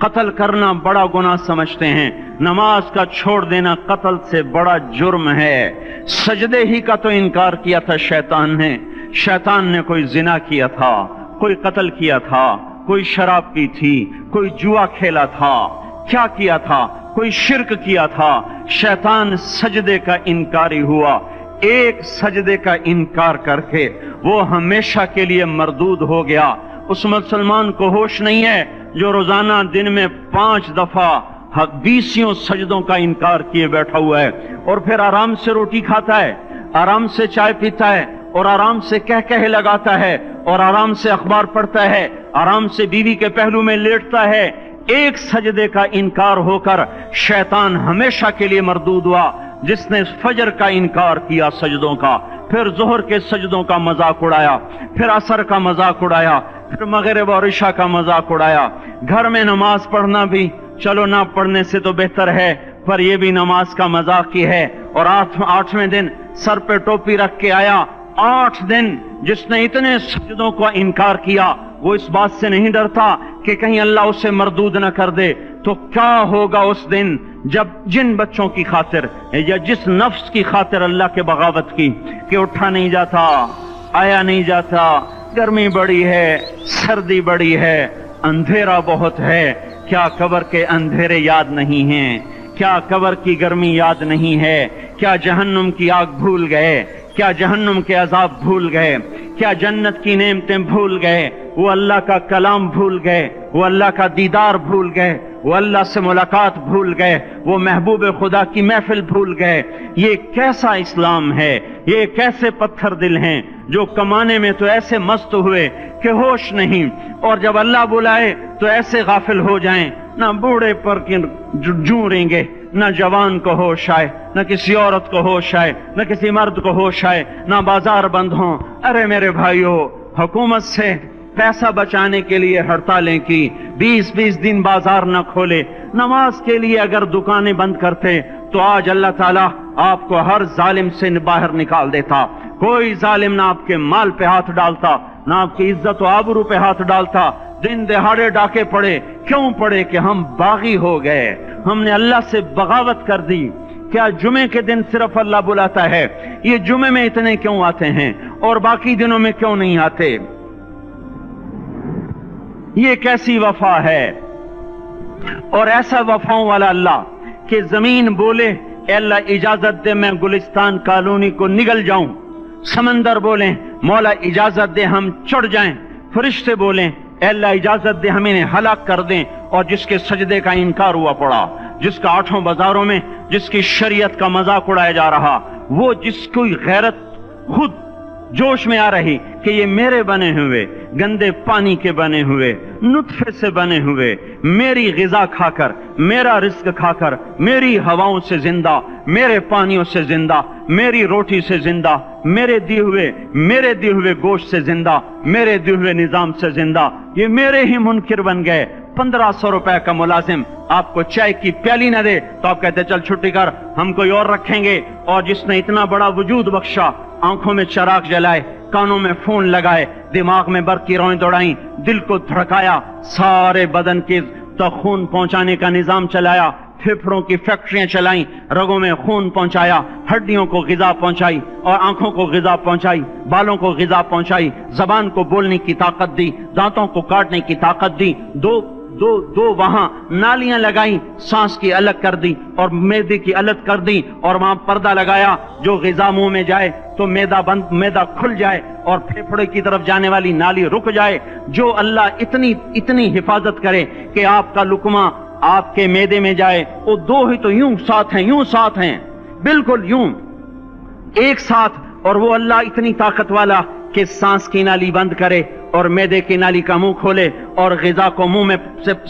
قتل کرنا بڑا گناہ سمجھتے ہیں، نماز کا چھوڑ دینا قتل سے بڑا جرم ہے۔ سجدے ہی کا تو انکار کیا تھا شیطان نے کوئی زنا کیا تھا، کوئی قتل کیا تھا، کوئی شراب پی تھی، کوئی جوا کھیلا تھا، کیا کیا تھا؟ کوئی شرک کیا تھا۔ شیطان سجدے کا انکاری ہوا، ایک سجدے کا انکار کر کے وہ ہمیشہ کے لیے مردود ہو گیا۔ اس مسلمان کو ہوش نہیں ہے جو روزانہ دن میں 5 دفعہ 20 سجدوں کا انکار کیے بیٹھا ہوا ہے، اور پھر آرام سے روٹی کھاتا ہے، آرام سے چائے پیتا ہے، اور آرام سے کہہ لگاتا ہے، اور آرام سے اخبار پڑھتا ہے، آرام سے بیوی کے پہلو میں لیٹتا ہے۔ ایک سجدے کا انکار ہو کر شیطان ہمیشہ کے لیے مردود ہوا۔ جس نے فجر کا انکار کیا سجدوں کا، پھر ظہر کے سجدوں کا مذاق اڑایا، پھر عصر کا مذاق اڑایا، پھر مغرب اور عشاء کا مذاق اڑایا۔ گھر میں نماز پڑھنا بھی چلو نہ پڑھنے سے تو بہتر ہے، پر یہ بھی نماز کا مذاق ہی ہے۔ اور 8ویں دن سر پہ ٹوپی رکھ کے آیا۔ 8 دن جس نے اتنے سجدوں کا انکار کیا، وہ اس بات سے نہیں ڈرتا کہ کہیں اللہ اسے مردود نہ کر دے، تو کیا ہوگا اس دن جب جن بچوں کی خاطر یا جس نفس کی خاطر اللہ کے بغاوت کی کہ اٹھا نہیں جاتا، آیا نہیں جاتا، گرمی بڑی ہے، سردی بڑی ہے، اندھیرا بہت ہے، کیا قبر کے اندھیرے یاد نہیں ہیں؟ کیا قبر کی گرمی یاد نہیں ہے؟ کیا جہنم کی آگ بھول گئے؟ کیا جہنم کے عذاب بھول گئے؟ کیا جنت کی نعمتیں بھول گئے؟ وہ اللہ کا کلام بھول گئے، وہ اللہ کا دیدار بھول گئے، وہ اللہ سے ملاقات بھول گئے، وہ محبوب خدا کی محفل بھول گئے۔ یہ کیسا اسلام ہے؟ یہ کیسے پتھر دل ہیں جو کمانے میں تو ایسے مست ہوئے کہ ہوش نہیں، اور جب اللہ بلائے تو ایسے غافل ہو جائیں، نہ بوڑھے پر جوں رہیں گے، نہ جوان کو ہوش آئے، نہ کسی عورت کو ہوش آئے، نہ کسی مرد کو ہوش آئے، نہ بازار بند ہوں۔ ارے میرے بھائیو، حکومت سے پیسہ بچانے کے لیے ہڑتالیں کی، 20 دن بازار نہ کھولے، نماز کے لیے اگر دکانیں بند کرتے تو آج اللہ تعالیٰ آپ کو ہر ظالم سے باہر نکال دیتا۔ کوئی ظالم نہ آپ کے مال پہ ہاتھ ڈالتا، نہ آپ کی عزت و آبرو پہ ہاتھ ڈالتا۔ دن دہاڑے ڈاکے پڑے، کیوں پڑے؟ کہ ہم باغی ہو گئے، ہم نے اللہ سے بغاوت کر دی۔ کیا جمعے کے دن صرف اللہ بلاتا ہے؟ یہ جمعے میں اتنے کیوں آتے ہیں اور باقی دنوں میں کیوں نہیں آتے؟ یہ کیسی وفا ہے؟ اور ایسا وفاؤں والا اللہ کہ زمین بولے اے اللہ اجازت دے میں گلستان کالونی کو نگل جاؤں، سمندر بولیں مولا اجازت دے ہم چڑھ جائیں، فرشتے بولیں اے اللہ اجازت دے ہم انہیں ہلاک کر دیں۔ اور جس کے سجدے کا انکار ہوا پڑا، جس کا 8 بازاروں میں جس کی شریعت کا مذاق اڑایا جا رہا، وہ جس کوئی غیرت خود جوش میں آ رہی کہ یہ میرے بنے ہوئے گندے پانی کے بنے ہوئے نطفے سے بنے ہوئے، میری غذا کھا کر، میرا رزق کھا کر، میری ہواؤں سے زندہ، میرے پانیوں سے زندہ، میری روٹی سے زندہ، میرے دیے ہوئے گوشت سے زندہ، میرے دیے ہوئے نظام سے زندہ، یہ میرے ہی منکر بن گئے۔ 1500 روپے کا ملازم آپ کو چائے کی پیالی نہ دے تو آپ کہتے چل چھٹی کر، ہم کوئی اور رکھیں گے۔ اور جس نے اتنا بڑا وجود بخشا، آنکھوں میں چراغ جلائے، کانوں میں فون لگائے، دماغ میں برق کی روئیں دوڑائیں، دل کو دھڑکایا، سارے بدن کے تک خون پہنچانے کا نظام چلایا، پھیپھڑوں کی فیکٹریاں چلائیں، رگوں میں خون پہنچایا، ہڈیوں کو غذا پہنچائی اور آنکھوں کو غذا پہنچائی، بالوں کو غذا پہنچائی، زبان کو بولنے کی طاقت دی، دانتوں کو کاٹنے کی طاقت دی، دو وہاں نالیاں لگائیں، سانس کی الگ کر دی اور معدے کی الگ کر دی، اور وہاں پردہ لگایا، جو غذا منہ میں جائے تو معدہ کھل جائے اور پھیپھڑے کی طرف جانے والی نالی رک جائے۔ جو اللہ اتنی حفاظت کرے کہ آپ کا لقمہ آپ کے معدے میں جائے، وہ دو ہی تو یوں ساتھ ہیں بالکل یوں ایک ساتھ، اور وہ اللہ اتنی طاقت والا کہ سانس کی نالی بند کرے اور معدے کی نالی کا منہ کھولے اور غذا کو منہ میں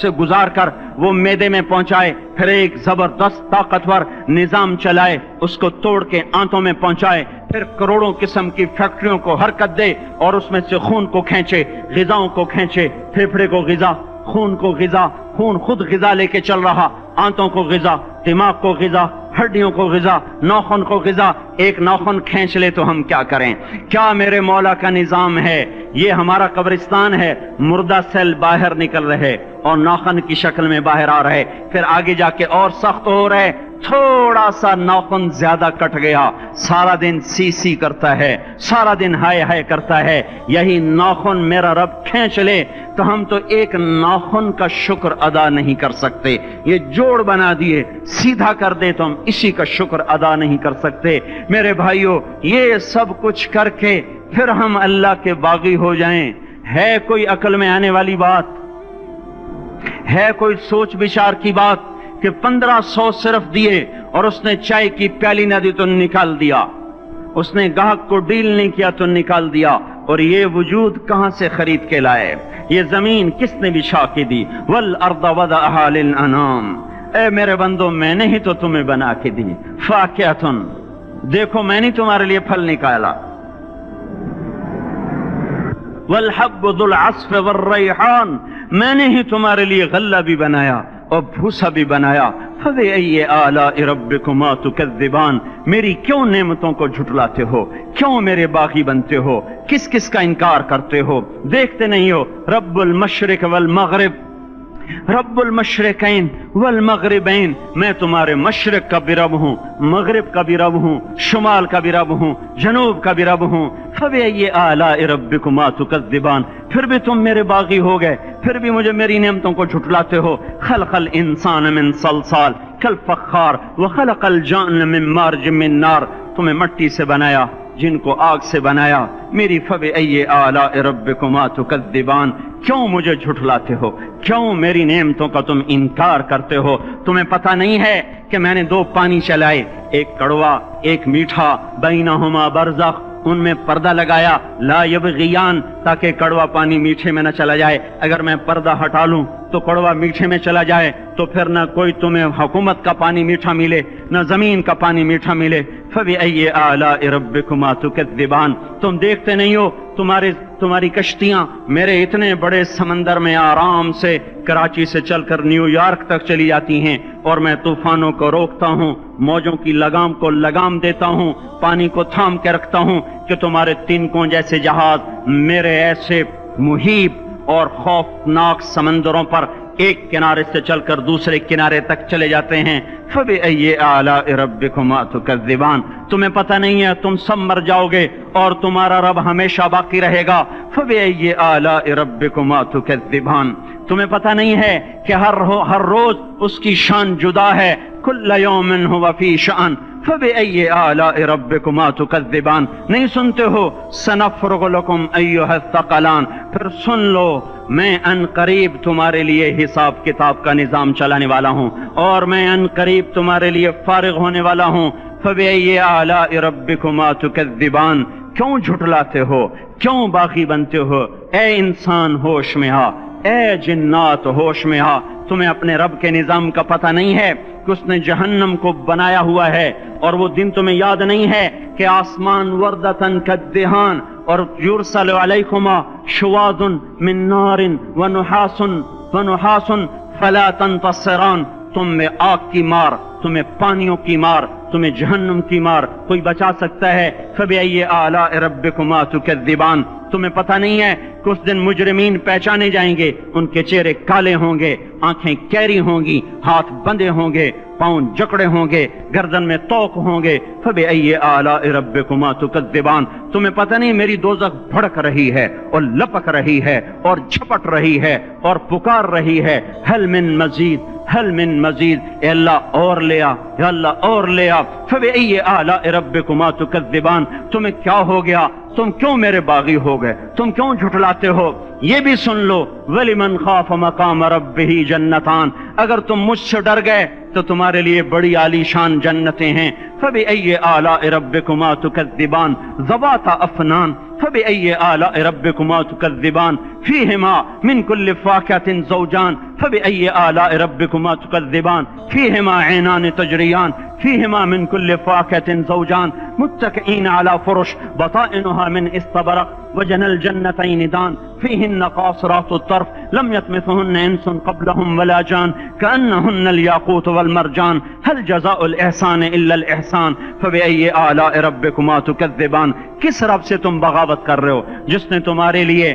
سے گزار کر وہ معدے میں پہنچائے، پھر ایک زبردست طاقتور نظام چلائے، اس کو توڑ کے آنتوں میں پہنچائے، پھر کروڑوں قسم کی فیکٹریوں کو حرکت دے اور اس میں سے خون کو کھینچے، غذاؤں کو کھینچے، پھیپھڑے کو غذا، خون کو غذا، خون خود غذا لے کے چل رہا، آنتوں کو غذا، دماغ کو غذا، ہڈیوں کو غذا، ناخن کو غذا۔ ایک ناخن کھینچ لے تو ہم کیا کریں؟ کیا میرے مولا کا نظام ہے؟ یہ ہمارا قبرستان ہے، مردہ سیل باہر نکل رہے اور ناخن کی شکل میں باہر آ رہے، پھر آگے جا کے اور سخت ہو رہے، تھوڑا سا ناخن زیادہ کٹ گیا، سارا دن سی سی کرتا ہے، سارا دن ہائے ہائے کرتا ہے، یہی ناخن میرا رب کھینچ لے تو ہم تو ایک ناخن کا شکر ادا نہیں کر سکتے، یہ جوڑ بنا دیے، سیدھا کر دے تو ہم اسی کا شکر ادا نہیں کر سکتے۔ میرے بھائیو، یہ سب کچھ کر کے پھر ہم اللہ کے باغی ہو جائیں، ہے کوئی عقل میں آنے والی بات؟ ہے کوئی سوچ بچار کی بات کہ 1500 صرف دیے اور اس نے چائے کی پیالی نہ دی تو نکال دیا، اس نے گاہک کو ڈیل نہیں کیا تو نکال دیا، اور یہ وجود کہاں سے خرید کے لائے؟ یہ زمین کس نے بچھا کے دی؟ وَالْأَرْضَ وَضَعَهَا لِلْأَنَامِ، اے میرے بندو میں نے ہی تو تمہیں بنا کے دی، فَاكِهَةٌ، دیکھو میں نے تمہارے لیے پھل نکالا، وَالْحَبُّ ذُو الْعَصْفِ وَالرَّيْحَانِ، میں نے ہی تمہارے لیے غلہ بھی بنایا اور بھوسا بھی بنایا، فَبِأَيِّ آلَاءِ رَبِّكُمَا تُكَذِّبَانِ، میری کیوں نعمتوں کو جھٹلاتے ہو؟ کیوں میرے باغی بنتے ہو؟ کس کس کا انکار کرتے ہو؟ دیکھتے نہیں ہو رب المشرق والمغرب، رب المشرقین والمغربین، میں تمہارے مشرق کا بھی رب ہوں، مغرب کا بھی رب ہوں، شمال کا بھی رب ہوں، جنوب کا بھی رب ہوں۔ فَبِأَيِّ آلَاءِ رَبِّكُمَا تُكَذِّبَانِ، پھر بھی تم میرے باغی ہو گئے، پھر بھی مجھے میری نعمتوں کو جھٹلاتے ہو۔ خلق الانسان من صلصال کالفخار وخلق الجان من مارج من نار، تمہیں مٹی سے بنایا، جن کو آگ سے بنایا۔ میری فَبِأَيِّ آلَاءِ رَبِّكُمَا تُكَذِّبَانِ، کیوں مجھے جھٹلاتے ہو؟ کیوں میری نعمتوں کا تم انکار کرتے ہو؟ تمہیں پتہ نہیں ہے کہ میں نے دو پانی چلائے، ایک کڑوا ایک میٹھا، بینہما برزخ، ان میں پردہ لگایا، لا یبغیان، تاکہ کڑوا پانی میٹھے میں نہ چلا جائے۔ اگر میں پردہ ہٹا لوں تو کڑوا میٹھے میں چلا جائے تو پھر نہ کوئی تمہیں حکومت کا پانی میٹھا ملے، نہ زمین کا پانی میٹھا ملے۔ فَبِأَيِّ آلَاءِ رَبِّكُمَا تُكَذِّبَانِ، تم دیکھتے نہیں ہو تمہاری کشتیاں میرے اتنے بڑے سمندر میں آرام سے کراچی سے چل کر نیو یارک تک چلی جاتی ہیں، اور میں طوفانوں کو روکتا ہوں، موجوں کی لگام کو لگام دیتا ہوں، پانی کو تھام کے رکھتا ہوں کہ تمہارے تنکوں جیسے جہاز میرے ایسے محیط اور خوفناک سمندروں پر ایک کنارے سے چل کر دوسرے کنارے تک چلے جاتے ہیں۔ فَبِأَيِّ آلَاءِ رَبِّكُمَا تُكَذِّبَانِ، تمہیں پتہ نہیں ہے تم سب مر جاؤ گے اور تمہارا رب ہمیشہ باقی رہے گا۔ فَبِأَيِّ آلَاءِ رَبِّكُمَا تُكَذِّبَانِ، تمہیں پتہ نہیں ہے کہ ہر روز اس کی شان جدا ہے، كُلَّ يَوْمٍ هُوَ فِي شَأْنٍ فَبِأَيِّ آلَاءِ رَبِّكُمَا تُكَذِّبَانِ، نہیں سنتے ہو؟ سَنَفْرُغُ لَكُمْ أَيُّهَا الثَّقَلَانِ، پھر سن لو میں ان قریب تمہارے لیے حساب کتاب کا نظام چلانے والا ہوں، اور میں ان قریب تمہارے لیے فارغ ہونے والا ہوں۔ فَبِأَيِّ آلَاءِ رَبِّكُمَا تُكَذِّبَانِ، کیوں جھٹلاتے ہو؟ کیوں باغی بنتے ہو؟ اے انسان ہوش میں آ، اے جنات ہوش میں آ، تمہیں اپنے رب کے نظام کا پتہ نہیں ہے کہ اس نے جہنم کو بنایا ہوا ہے، اور وہ دن تمہیں یاد نہیں ہے کہ آسمان وردتن کالدہان، اور یرسل علیکما شواظ من نار ونحاس فلا تنتصران، تم میں آگ کی مار، تمہیں پانیوں کی مار، تمہیں جہنم کی مار کوئی بچا سکتا ہے؟ فَبِأَيِّ آلَاءِ رَبِّكُمَا تُكَذِّبَانِ، تمہیں پتہ نہیں ہے کہ اس دن مجرمین پہچانے جائیں گے، ان کے چہرے کالے ہوں گے، آنکھیں کیری ہوں گی، ہاتھ بندے ہوں گے، پاؤں جکڑے ہوں گے، گردن میں توق ہوں گے۔ فَبِأَيِّ آلَاءِ رَبِّكُمَا تُكَذِّبَانِ، تمہیں پتہ نہیں میری دوزخ بھڑک رہی ہے اور لپک رہی ہے اور جھپٹ رہی ہے اور پکار رہی ہے، هل من مزید، هل من مزید، اے اللہ اور لے آ، یا اللہ اور لے آ۔ فَبِأَيِّ آلَاءِ رَبِّكُمَا تُكَذِّبَانِ، تمہیں کیا ہو گیا؟ تم کیوں میرے باغی ہو گئے؟ تم کیوں جھٹلاتے ہو؟ یہ بھی سن لو، وَلِمَنْ خَافَ مَقَامَ رَبِّهِ جَنَّتَانِ، اگر تم مجھ سے ڈر گئے تو تمہارے لیے بڑی عالی شان جنتیں ہیں۔ فَبِأَيِّ آلَاءِ رَبِّكُمَا تُكَذِّبَانِ ذَوَاتَا أَفْنَانٍ فَبِأَيِّ آلَاءِ رَبِّكُمَا تُكَذِّبَانِ فِيهِمَا مِنْ كُلِّ فَاكِهَةٍ زَوْجَانِ فَبِأَيِّ آلَاءِ رَبِّكُمَا تُكَذِّبَانِ فِيهِمَا عَيْنَانِ تَجْرِيَانِ فِيهِمَا مِنْ كُلِّ فَاكِهَةٍ زَوْجَانِ مُتَّكِئِينَ عَلَى فُرُشٍ بَطَائِنُهَا مِنْ إِسْتَبْرَقٍ وَجَنَى الْجَنَّتَيْنِ دَانٍ فِيهِنَّ قَاصِرَاتُ الطَّرْفِ لَمْ يَطْمِثْهُنَّ إِنسٌ قَبْلَهُمْ وَلَا جَانٌ كَأَنَّهُنَّ الْيَاقُوتُ وَالْمَرْجَانُ هَلْ جَزَاءُ الْإِحْسَانِ إِلَّا الْإِحْسَانُ فَبِأَيِّ آلَاءِ رَبِّكُمَا تُكَذِّبَانِ، کس رب سے تم بغاوت کر رہے ہو جس نے تمہارے لیے